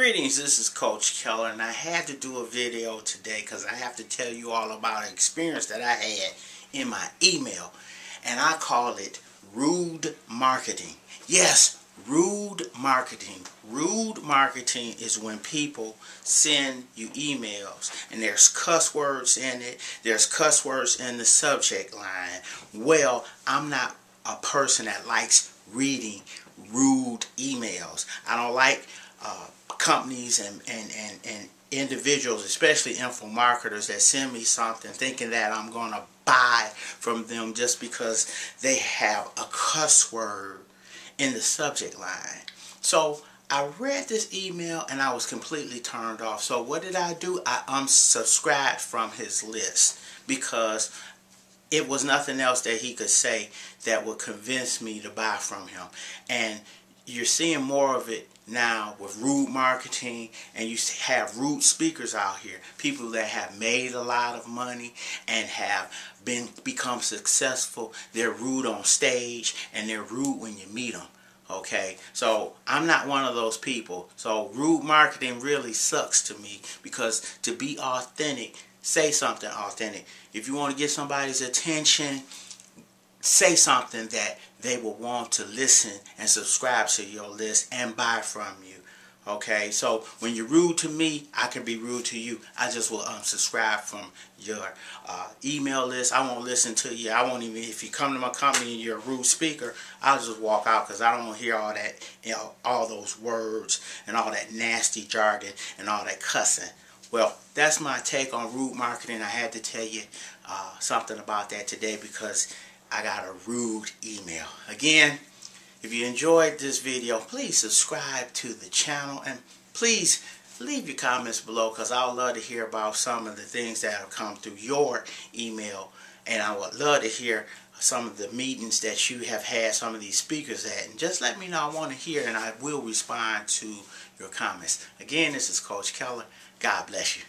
Greetings, this is Coach Keller, and I had to do a video today because I have to tell you all about an experience that I had in my email, and I call it rude marketing. Yes, rude marketing. Rude marketing is when people send you emails and there's cuss words in it, there's cuss words in the subject line. Well, I'm not a person that likes reading rude emails. I don't like companies and individuals, especially info marketers, that send me something thinking that I'm going to buy from them just because they have a cuss word in the subject line. So I read this email and I was completely turned off. So what did I do? I unsubscribed from his list because it was nothing else that he could say that would convince me to buy from him. And you're seeing more of it now with rude marketing, and you have rude speakers out here, people that have made a lot of money and have become successful. They're rude on stage and they're rude when you meet them. Okay, so I'm not one of those people. So rude marketing really sucks to me, because to be authentic, say something authentic. If you want to get somebody's attention, say something that they will want to listen and subscribe to your list and buy from you. Okay, so when you're rude to me, I can be rude to you. I just will unsubscribe from your email list. I won't listen to you. I won't even, if you come to my company and you're a rude speaker, I'll just walk out, because I don't want to hear all that, all those words and all that nasty jargon and all that cussing. Well, that's my take on rude marketing. I had to tell you something about that today because I got a rude email. Again, if you enjoyed this video, please subscribe to the channel, and please leave your comments below, because I would love to hear about some of the things that have come through your email, and I would love to hear some of the meetings that you have had some of these speakers at, and just let me know. I want to hear, and I will respond to your comments. Again, this is Coach Keller. God bless you.